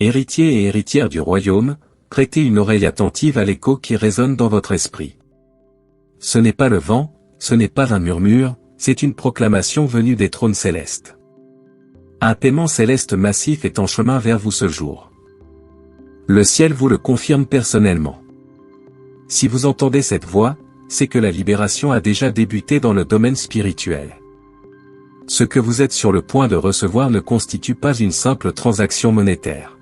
Héritier et héritière du royaume, prêtez une oreille attentive à l'écho qui résonne dans votre esprit. Ce n'est pas le vent, ce n'est pas un murmure, c'est une proclamation venue des trônes célestes. Un paiement céleste massif est en chemin vers vous ce jour. Le ciel vous le confirme personnellement. Si vous entendez cette voix, c'est que la libération a déjà débuté dans le domaine spirituel. Ce que vous êtes sur le point de recevoir ne constitue pas une simple transaction monétaire.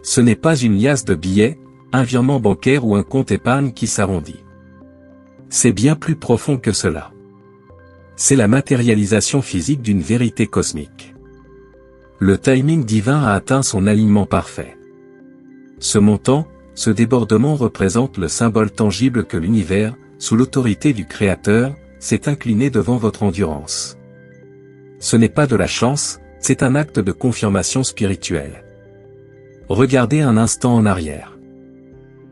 Ce n'est pas une liasse de billets, un virement bancaire ou un compte épargne qui s'arrondit. C'est bien plus profond que cela. C'est la matérialisation physique d'une vérité cosmique. Le timing divin a atteint son alignement parfait. Ce montant, ce débordement représente le symbole tangible que l'univers, sous l'autorité du Créateur, s'est incliné devant votre endurance. Ce n'est pas de la chance, c'est un acte de confirmation spirituelle. Regardez un instant en arrière.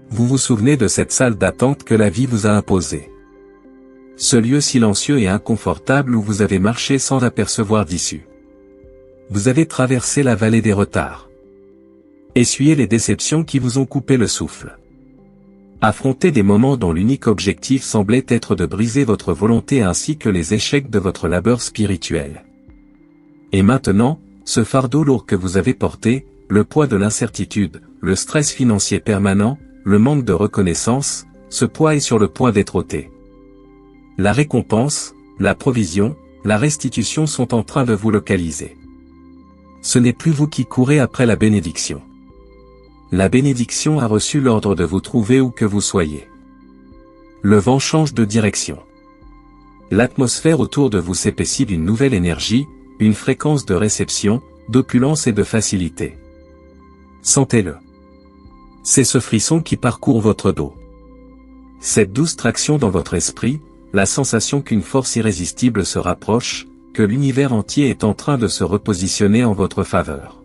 Vous vous souvenez de cette salle d'attente que la vie vous a imposée. Ce lieu silencieux et inconfortable où vous avez marché sans apercevoir d'issue. Vous avez traversé la vallée des retards. Essuyé les déceptions qui vous ont coupé le souffle. Affronté des moments dont l'unique objectif semblait être de briser votre volonté ainsi que les échecs de votre labeur spirituel. Et maintenant, ce fardeau lourd que vous avez porté, le poids de l'incertitude, le stress financier permanent, le manque de reconnaissance, ce poids est sur le point d'être ôté. La récompense, la provision, la restitution sont en train de vous localiser. Ce n'est plus vous qui courez après la bénédiction. La bénédiction a reçu l'ordre de vous trouver où que vous soyez. Le vent change de direction. L'atmosphère autour de vous s'épaissit d'une nouvelle énergie, une fréquence de réception, d'opulence et de facilité. Sentez-le. C'est ce frisson qui parcourt votre dos. Cette douce traction dans votre esprit, la sensation qu'une force irrésistible se rapproche, que l'univers entier est en train de se repositionner en votre faveur.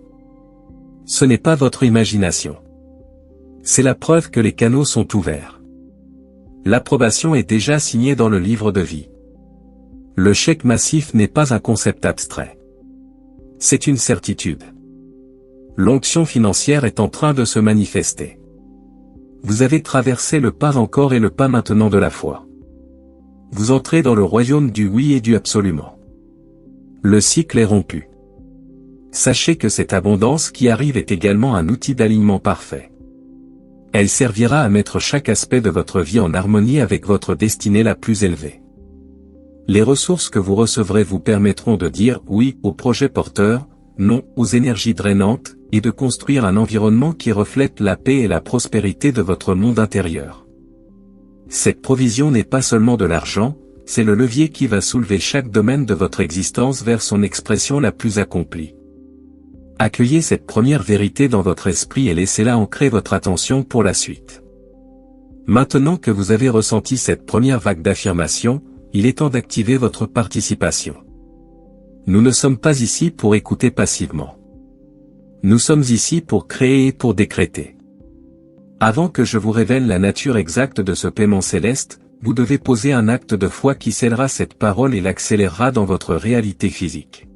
Ce n'est pas votre imagination. C'est la preuve que les canaux sont ouverts. L'approbation est déjà signée dans le livre de vie. Le chèque massif n'est pas un concept abstrait. C'est une certitude. L'onction financière est en train de se manifester. Vous avez traversé le pas encore et le pas maintenant de la foi. Vous entrez dans le royaume du oui et du absolument. Le cycle est rompu. Sachez que cette abondance qui arrive est également un outil d'alignement parfait. Elle servira à mettre chaque aspect de votre vie en harmonie avec votre destinée la plus élevée. Les ressources que vous recevrez vous permettront de dire oui aux projets porteurs, non aux énergies drainantes, et de construire un environnement qui reflète la paix et la prospérité de votre monde intérieur. Cette provision n'est pas seulement de l'argent, c'est le levier qui va soulever chaque domaine de votre existence vers son expression la plus accomplie. Accueillez cette première vérité dans votre esprit et laissez-la ancrer votre attention pour la suite. Maintenant que vous avez ressenti cette première vague d'affirmation, il est temps d'activer votre participation. Nous ne sommes pas ici pour écouter passivement. Nous sommes ici pour créer et pour décréter. Avant que je vous révèle la nature exacte de ce paiement céleste, vous devez poser un acte de foi qui scellera cette parole et l'accélérera dans votre réalité physique.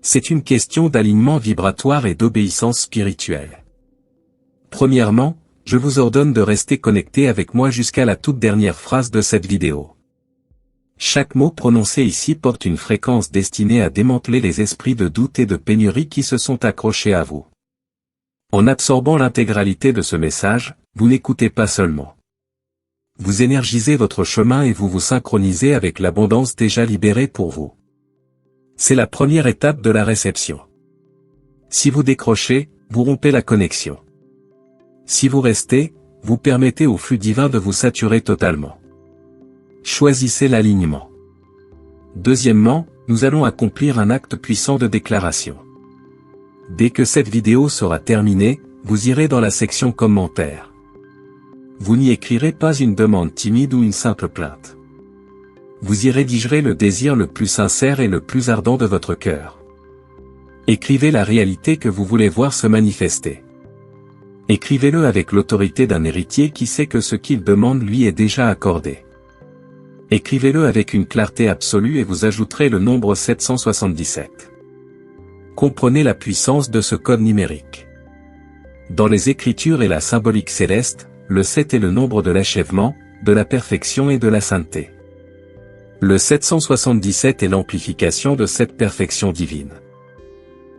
C'est une question d'alignement vibratoire et d'obéissance spirituelle. Premièrement, je vous ordonne de rester connecté avec moi jusqu'à la toute dernière phrase de cette vidéo. Chaque mot prononcé ici porte une fréquence destinée à démanteler les esprits de doute et de pénurie qui se sont accrochés à vous. En absorbant l'intégralité de ce message, vous n'écoutez pas seulement. Vous énergisez votre chemin et vous vous synchronisez avec l'abondance déjà libérée pour vous. C'est la première étape de la réception. Si vous décrochez, vous rompez la connexion. Si vous restez, vous permettez au flux divin de vous saturer totalement. Choisissez l'alignement. Deuxièmement, nous allons accomplir un acte puissant de déclaration. Dès que cette vidéo sera terminée, vous irez dans la section commentaires. Vous n'y écrirez pas une demande timide ou une simple plainte. Vous y rédigerez le désir le plus sincère et le plus ardent de votre cœur. Écrivez la réalité que vous voulez voir se manifester. Écrivez-le avec l'autorité d'un héritier qui sait que ce qu'il demande lui est déjà accordé. Écrivez-le avec une clarté absolue et vous ajouterez le nombre 777. Comprenez la puissance de ce code numérique. Dans les Écritures et la symbolique céleste, le 7 est le nombre de l'achèvement, de la perfection et de la sainteté. Le 777 est l'amplification de cette perfection divine.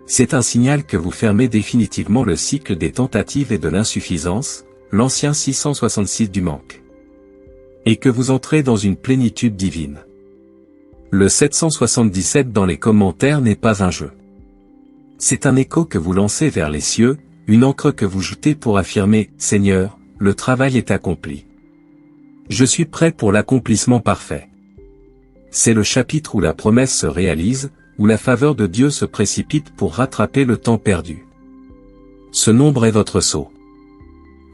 C'est un signal que vous fermez définitivement le cycle des tentatives et de l'insuffisance, l'ancien 666 du manque. Et que vous entrez dans une plénitude divine. Le 777 dans les commentaires n'est pas un jeu. C'est un écho que vous lancez vers les cieux, une encre que vous jetez pour affirmer « Seigneur, le travail est accompli. Je suis prêt pour l'accomplissement parfait. » C'est le chapitre où la promesse se réalise, où la faveur de Dieu se précipite pour rattraper le temps perdu. Ce nombre est votre sceau.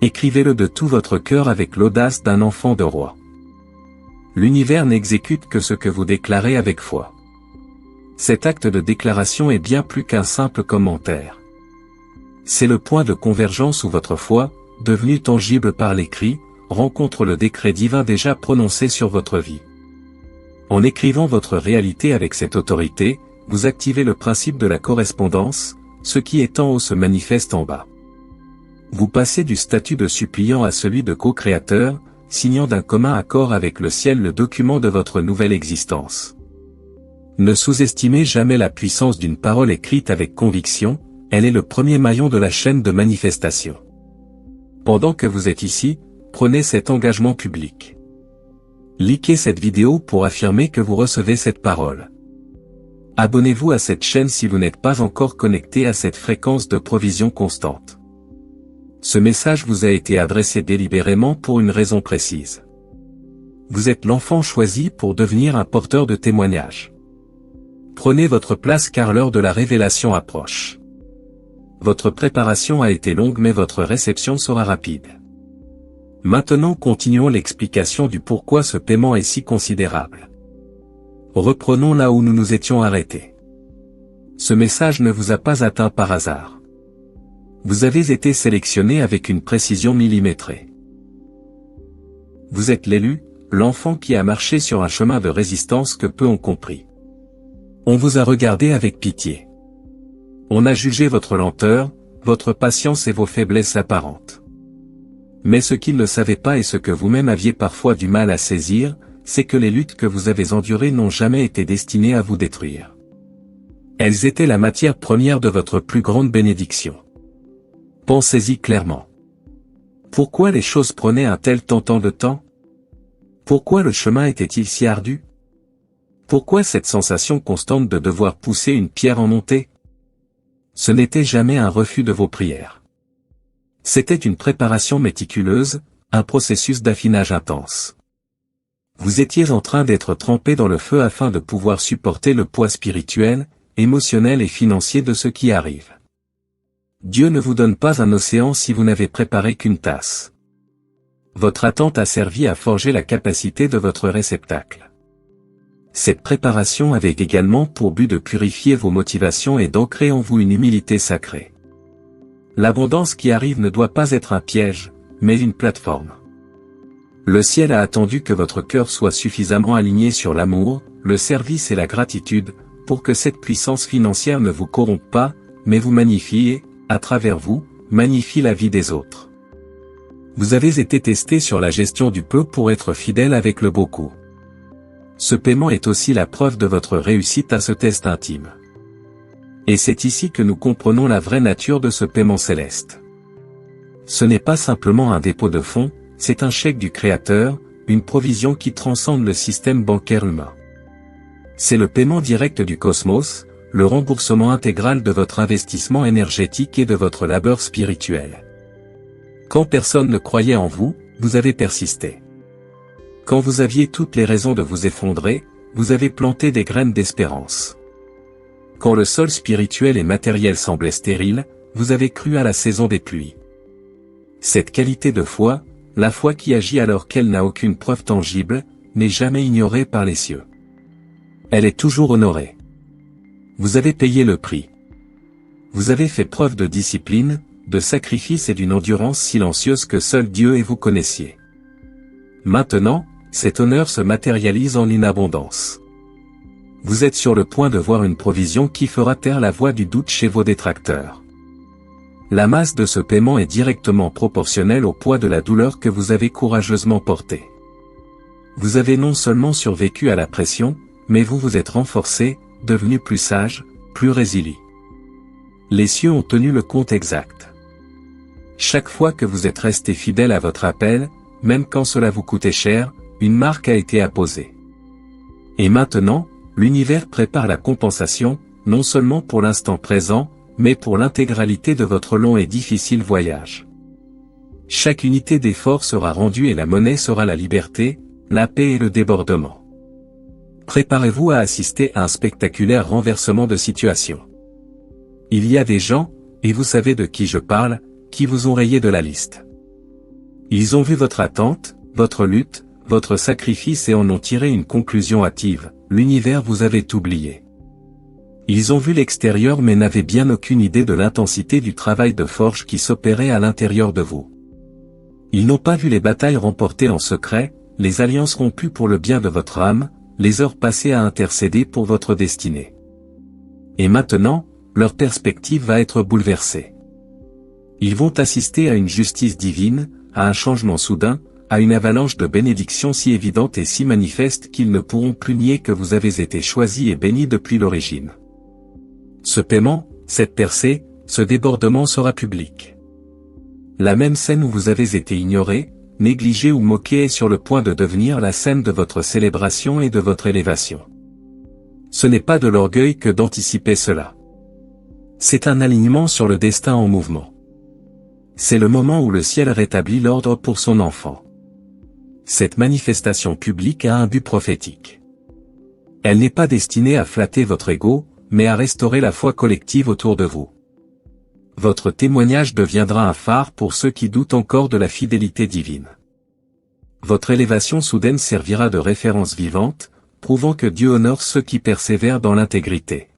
Écrivez-le de tout votre cœur avec l'audace d'un enfant de roi. L'univers n'exécute que ce que vous déclarez avec foi. Cet acte de déclaration est bien plus qu'un simple commentaire. C'est le point de convergence où votre foi, devenue tangible par l'écrit, rencontre le décret divin déjà prononcé sur votre vie. En écrivant votre réalité avec cette autorité, vous activez le principe de la correspondance, ce qui est en haut se manifeste en bas. Vous passez du statut de suppliant à celui de co-créateur, signant d'un commun accord avec le ciel le document de votre nouvelle existence. Ne sous-estimez jamais la puissance d'une parole écrite avec conviction, elle est le premier maillon de la chaîne de manifestation. Pendant que vous êtes ici, prenez cet engagement public. Likez cette vidéo pour affirmer que vous recevez cette parole. Abonnez-vous à cette chaîne si vous n'êtes pas encore connecté à cette fréquence de provision constante. Ce message vous a été adressé délibérément pour une raison précise. Vous êtes l'enfant choisi pour devenir un porteur de témoignage. Prenez votre place car l'heure de la révélation approche. Votre préparation a été longue mais votre réception sera rapide. Maintenant continuons l'explication du pourquoi ce paiement est si considérable. Reprenons là où nous nous étions arrêtés. Ce message ne vous a pas atteint par hasard. Vous avez été sélectionné avec une précision millimétrée. Vous êtes l'élu, l'enfant qui a marché sur un chemin de résistance que peu ont compris. On vous a regardé avec pitié. On a jugé votre lenteur, votre patience et vos faiblesses apparentes. Mais ce qu'ils ne savaient pas et ce que vous-même aviez parfois du mal à saisir, c'est que les luttes que vous avez endurées n'ont jamais été destinées à vous détruire. Elles étaient la matière première de votre plus grande bénédiction. Pensez-y clairement. Pourquoi les choses prenaient un tel tant de temps? Pourquoi le chemin était-il si ardu? Pourquoi cette sensation constante de devoir pousser une pierre en montée? Ce n'était jamais un refus de vos prières. C'était une préparation méticuleuse, un processus d'affinage intense. Vous étiez en train d'être trempé dans le feu afin de pouvoir supporter le poids spirituel, émotionnel et financier de ce qui arrive. Dieu ne vous donne pas un océan si vous n'avez préparé qu'une tasse. Votre attente a servi à forger la capacité de votre réceptacle. Cette préparation avait également pour but de purifier vos motivations et d'ancrer en vous une humilité sacrée. L'abondance qui arrive ne doit pas être un piège, mais une plateforme. Le ciel a attendu que votre cœur soit suffisamment aligné sur l'amour, le service et la gratitude, pour que cette puissance financière ne vous corrompe pas, mais vous magnifie et, à travers vous, magnifie la vie des autres. Vous avez été testé sur la gestion du peu pour être fidèle avec le beaucoup. Ce paiement est aussi la preuve de votre réussite à ce test intime. Et c'est ici que nous comprenons la vraie nature de ce paiement céleste. Ce n'est pas simplement un dépôt de fonds, c'est un chèque du Créateur, une provision qui transcende le système bancaire humain. C'est le paiement direct du cosmos, le remboursement intégral de votre investissement énergétique et de votre labeur spirituel. Quand personne ne croyait en vous, vous avez persisté. Quand vous aviez toutes les raisons de vous effondrer, vous avez planté des graines d'espérance. Quand le sol spirituel et matériel semblait stérile, vous avez cru à la saison des pluies. Cette qualité de foi, la foi qui agit alors qu'elle n'a aucune preuve tangible, n'est jamais ignorée par les cieux. Elle est toujours honorée. Vous avez payé le prix. Vous avez fait preuve de discipline, de sacrifice et d'une endurance silencieuse que seul Dieu et vous connaissiez. Maintenant, cet honneur se matérialise en une abondance. Vous êtes sur le point de voir une provision qui fera taire la voix du doute chez vos détracteurs. La masse de ce paiement est directement proportionnelle au poids de la douleur que vous avez courageusement portée. Vous avez non seulement survécu à la pression, mais vous vous êtes renforcé, devenu plus sage, plus résilient. Les cieux ont tenu le compte exact. Chaque fois que vous êtes resté fidèle à votre appel, même quand cela vous coûtait cher, une marque a été apposée. Et maintenant, l'univers prépare la compensation, non seulement pour l'instant présent, mais pour l'intégralité de votre long et difficile voyage. Chaque unité d'effort sera rendue et la monnaie sera la liberté, la paix et le débordement. Préparez-vous à assister à un spectaculaire renversement de situation. Il y a des gens, et vous savez de qui je parle, qui vous ont rayé de la liste. Ils ont vu votre attente, votre lutte, votre sacrifice et en ont tiré une conclusion hâtive, l'univers vous avait oublié. Ils ont vu l'extérieur mais n'avaient bien aucune idée de l'intensité du travail de forge qui s'opérait à l'intérieur de vous. Ils n'ont pas vu les batailles remportées en secret, les alliances rompues pour le bien de votre âme, les heures passées à intercéder pour votre destinée. Et maintenant, leur perspective va être bouleversée. Ils vont assister à une justice divine, à un changement soudain, à une avalanche de bénédictions si évidente et si manifeste qu'ils ne pourront plus nier que vous avez été choisi et béni depuis l'origine. Ce paiement, cette percée, ce débordement sera public. La même scène où vous avez été ignoré, négligé ou moqué est sur le point de devenir la scène de votre célébration et de votre élévation. Ce n'est pas de l'orgueil que d'anticiper cela. C'est un alignement sur le destin en mouvement. C'est le moment où le ciel rétablit l'ordre pour son enfant. Cette manifestation publique a un but prophétique. Elle n'est pas destinée à flatter votre ego, mais à restaurer la foi collective autour de vous. Votre témoignage deviendra un phare pour ceux qui doutent encore de la fidélité divine. Votre élévation soudaine servira de référence vivante, prouvant que Dieu honore ceux qui persévèrent dans l'intégrité.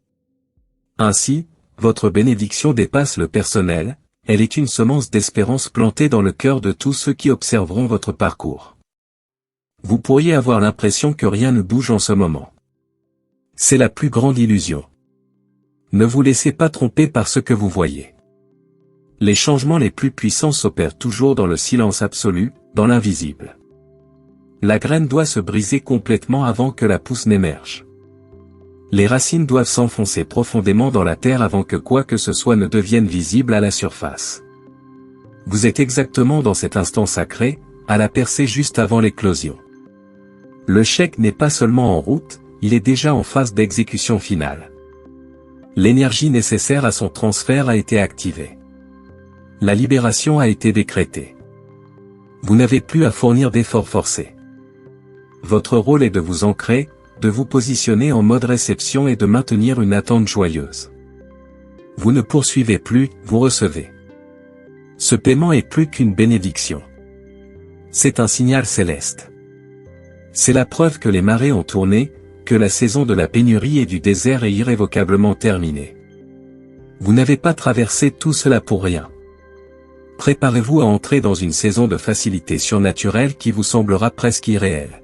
Ainsi, votre bénédiction dépasse le personnel, elle est une semence d'espérance plantée dans le cœur de tous ceux qui observeront votre parcours. Vous pourriez avoir l'impression que rien ne bouge en ce moment. C'est la plus grande illusion. Ne vous laissez pas tromper par ce que vous voyez. Les changements les plus puissants s'opèrent toujours dans le silence absolu, dans l'invisible. La graine doit se briser complètement avant que la pousse n'émerge. Les racines doivent s'enfoncer profondément dans la terre avant que quoi que ce soit ne devienne visible à la surface. Vous êtes exactement dans cet instant sacré, à la percée juste avant l'éclosion. Le chèque n'est pas seulement en route, il est déjà en phase d'exécution finale. L'énergie nécessaire à son transfert a été activée. La libération a été décrétée. Vous n'avez plus à fournir d'efforts forcés. Votre rôle est de vous ancrer, de vous positionner en mode réception et de maintenir une attente joyeuse. Vous ne poursuivez plus, vous recevez. Ce paiement est plus qu'une bénédiction. C'est un signal céleste. C'est la preuve que les marées ont tourné, que la saison de la pénurie et du désert est irrévocablement terminée. Vous n'avez pas traversé tout cela pour rien. Préparez-vous à entrer dans une saison de facilité surnaturelle qui vous semblera presque irréelle.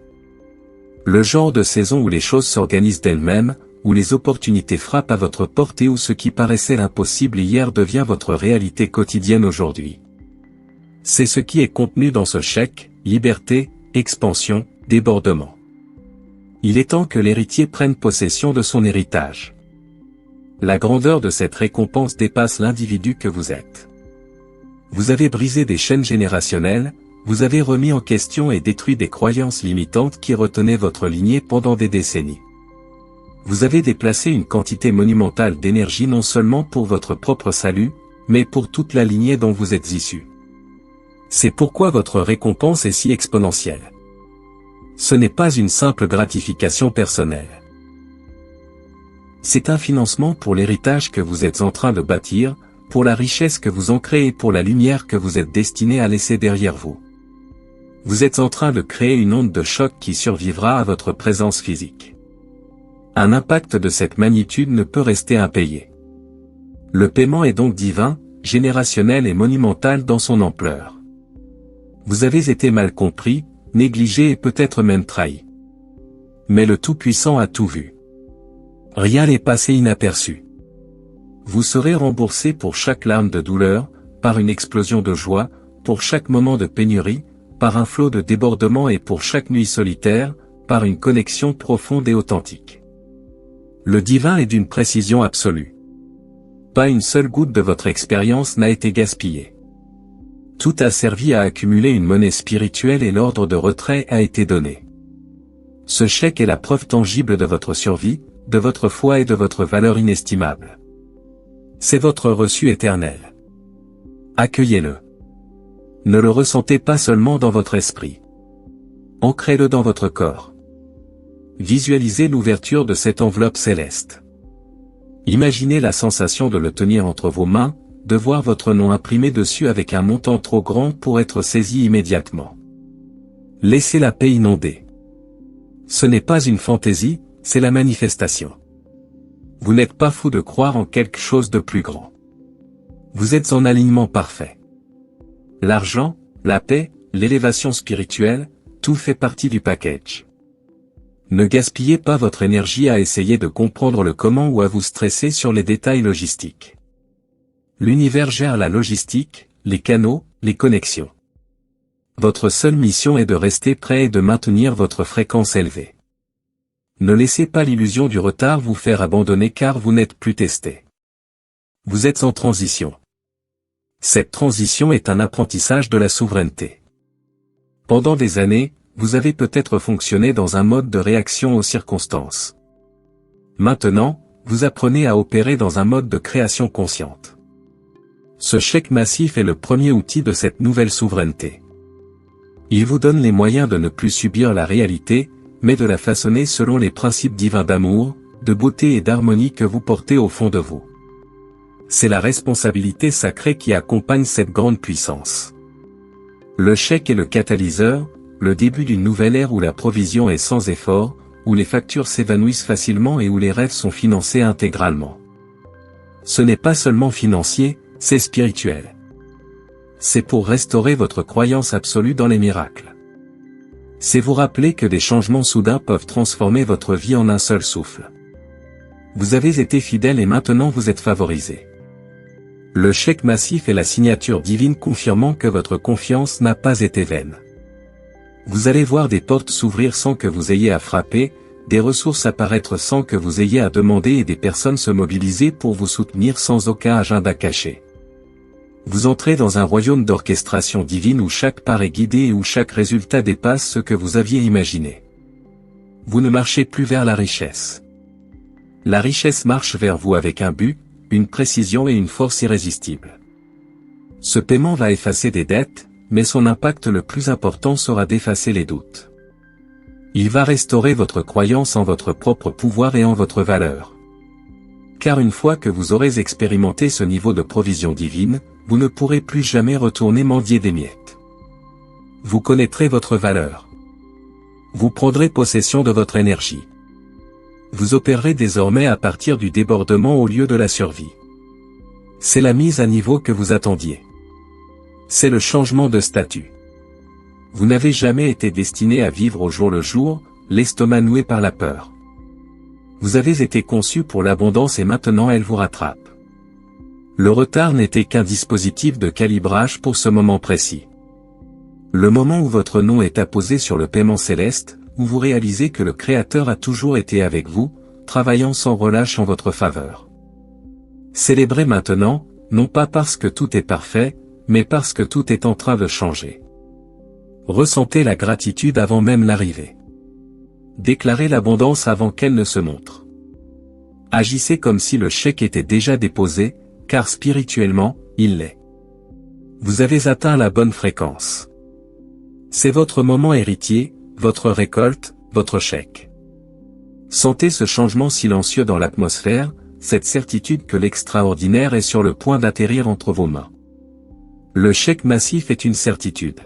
Le genre de saison où les choses s'organisent d'elles-mêmes, où les opportunités frappent à votre porte et où ce qui paraissait l'impossible hier devient votre réalité quotidienne aujourd'hui. C'est ce qui est contenu dans ce chèque, liberté, expansion, débordement. Il est temps que l'héritier prenne possession de son héritage. La grandeur de cette récompense dépasse l'individu que vous êtes. Vous avez brisé des chaînes générationnelles, vous avez remis en question et détruit des croyances limitantes qui retenaient votre lignée pendant des décennies. Vous avez déplacé une quantité monumentale d'énergie non seulement pour votre propre salut, mais pour toute la lignée dont vous êtes issu. C'est pourquoi votre récompense est si exponentielle. Ce n'est pas une simple gratification personnelle. C'est un financement pour l'héritage que vous êtes en train de bâtir, pour la richesse que vous ancrez et pour la lumière que vous êtes destiné à laisser derrière vous. Vous êtes en train de créer une onde de choc qui survivra à votre présence physique. Un impact de cette magnitude ne peut rester impayé. Le paiement est donc divin, générationnel et monumental dans son ampleur. Vous avez été mal compris, négligé et peut-être même trahi. Mais le Tout-Puissant a tout vu. Rien n'est passé inaperçu. Vous serez remboursé pour chaque larme de douleur, par une explosion de joie, pour chaque moment de pénurie, par un flot de débordement et pour chaque nuit solitaire, par une connexion profonde et authentique. Le divin est d'une précision absolue. Pas une seule goutte de votre expérience n'a été gaspillée. Tout a servi à accumuler une monnaie spirituelle et l'ordre de retrait a été donné. Ce chèque est la preuve tangible de votre survie, de votre foi et de votre valeur inestimable. C'est votre reçu éternel. Accueillez-le. Ne le ressentez pas seulement dans votre esprit. Ancrez-le dans votre corps. Visualisez l'ouverture de cette enveloppe céleste. Imaginez la sensation de le tenir entre vos mains, de voir votre nom imprimé dessus avec un montant trop grand pour être saisi immédiatement. Laissez la paix inonder. Ce n'est pas une fantaisie, c'est la manifestation. Vous n'êtes pas fou de croire en quelque chose de plus grand. Vous êtes en alignement parfait. L'argent, la paix, l'élévation spirituelle, tout fait partie du package. Ne gaspillez pas votre énergie à essayer de comprendre le comment ou à vous stresser sur les détails logistiques. L'univers gère la logistique, les canaux, les connexions. Votre seule mission est de rester prêt et de maintenir votre fréquence élevée. Ne laissez pas l'illusion du retard vous faire abandonner car vous n'êtes plus testé. Vous êtes en transition. Cette transition est un apprentissage de la souveraineté. Pendant des années, vous avez peut-être fonctionné dans un mode de réaction aux circonstances. Maintenant, vous apprenez à opérer dans un mode de création consciente. Ce chèque massif est le premier outil de cette nouvelle souveraineté. Il vous donne les moyens de ne plus subir la réalité, mais de la façonner selon les principes divins d'amour, de beauté et d'harmonie que vous portez au fond de vous. C'est la responsabilité sacrée qui accompagne cette grande puissance. Le chèque est le catalyseur, le début d'une nouvelle ère où la provision est sans effort, où les factures s'évanouissent facilement et où les rêves sont financés intégralement. Ce n'est pas seulement financier, c'est spirituel. C'est pour restaurer votre croyance absolue dans les miracles. C'est vous rappeler que des changements soudains peuvent transformer votre vie en un seul souffle. Vous avez été fidèle et maintenant vous êtes favorisé. Le chèque massif est la signature divine confirmant que votre confiance n'a pas été vaine. Vous allez voir des portes s'ouvrir sans que vous ayez à frapper, des ressources apparaître sans que vous ayez à demander et des personnes se mobiliser pour vous soutenir sans aucun agenda caché. Vous entrez dans un royaume d'orchestration divine où chaque part est guidée et où chaque résultat dépasse ce que vous aviez imaginé. Vous ne marchez plus vers la richesse. La richesse marche vers vous avec un but, une précision et une force irrésistible. Ce paiement va effacer des dettes, mais son impact le plus important sera d'effacer les doutes. Il va restaurer votre croyance en votre propre pouvoir et en votre valeur. Car une fois que vous aurez expérimenté ce niveau de provision divine, vous ne pourrez plus jamais retourner mendier des miettes. Vous connaîtrez votre valeur. Vous prendrez possession de votre énergie. Vous opérerez désormais à partir du débordement au lieu de la survie. C'est la mise à niveau que vous attendiez. C'est le changement de statut. Vous n'avez jamais été destiné à vivre au jour le jour, l'estomac noué par la peur. Vous avez été conçu pour l'abondance et maintenant elle vous rattrape. Le retard n'était qu'un dispositif de calibrage pour ce moment précis. Le moment où votre nom est apposé sur le paiement céleste, où vous réalisez que le Créateur a toujours été avec vous, travaillant sans relâche en votre faveur. Célébrez maintenant, non pas parce que tout est parfait, mais parce que tout est en train de changer. Ressentez la gratitude avant même l'arrivée. Déclarez l'abondance avant qu'elle ne se montre. Agissez comme si le chèque était déjà déposé, car spirituellement, il l'est. Vous avez atteint la bonne fréquence. C'est votre moment héritier, votre récolte, votre chèque. Sentez ce changement silencieux dans l'atmosphère, cette certitude que l'extraordinaire est sur le point d'atterrir entre vos mains. Le chèque massif est une certitude.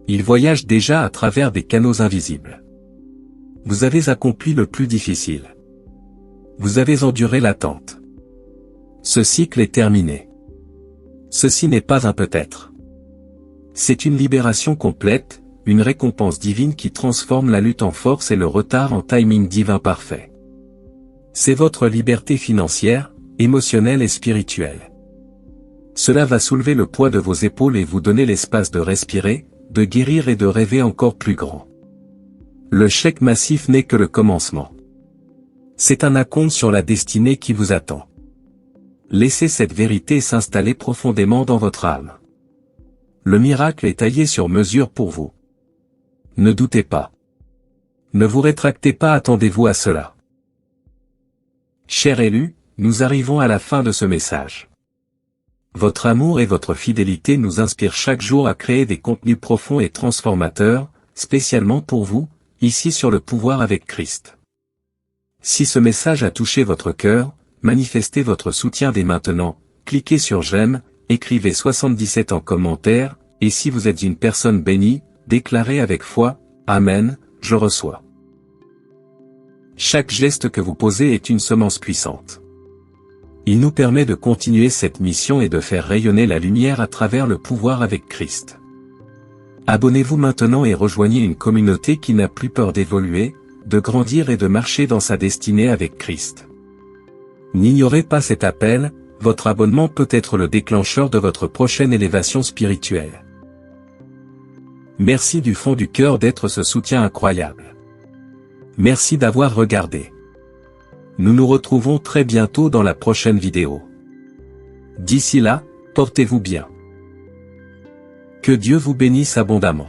Il voyage déjà à travers des canaux invisibles. Vous avez accompli le plus difficile. Vous avez enduré l'attente. Ce cycle est terminé. Ceci n'est pas un peut-être. C'est une libération complète, une récompense divine qui transforme la lutte en force et le retard en timing divin parfait. C'est votre liberté financière, émotionnelle et spirituelle. Cela va soulever le poids de vos épaules et vous donner l'espace de respirer, de guérir et de rêver encore plus grand. Le chèque massif n'est que le commencement. C'est un acompte sur la destinée qui vous attend. Laissez cette vérité s'installer profondément dans votre âme. Le miracle est taillé sur mesure pour vous. Ne doutez pas. Ne vous rétractez pas, attendez-vous à cela. Chers élus, nous arrivons à la fin de ce message. Votre amour et votre fidélité nous inspirent chaque jour à créer des contenus profonds et transformateurs, spécialement pour vous, ici sur le pouvoir avec Christ. Si ce message a touché votre cœur, manifestez votre soutien dès maintenant, cliquez sur j'aime, écrivez 77 en commentaire, et si vous êtes une personne bénie, déclarez avec foi, Amen, je reçois. Chaque geste que vous posez est une semence puissante. Il nous permet de continuer cette mission et de faire rayonner la lumière à travers le pouvoir avec Christ. Abonnez-vous maintenant et rejoignez une communauté qui n'a plus peur d'évoluer, de grandir et de marcher dans sa destinée avec Christ. N'ignorez pas cet appel, votre abonnement peut être le déclencheur de votre prochaine élévation spirituelle. Merci du fond du cœur d'être ce soutien incroyable. Merci d'avoir regardé. Nous nous retrouvons très bientôt dans la prochaine vidéo. D'ici là, portez-vous bien. Que Dieu vous bénisse abondamment.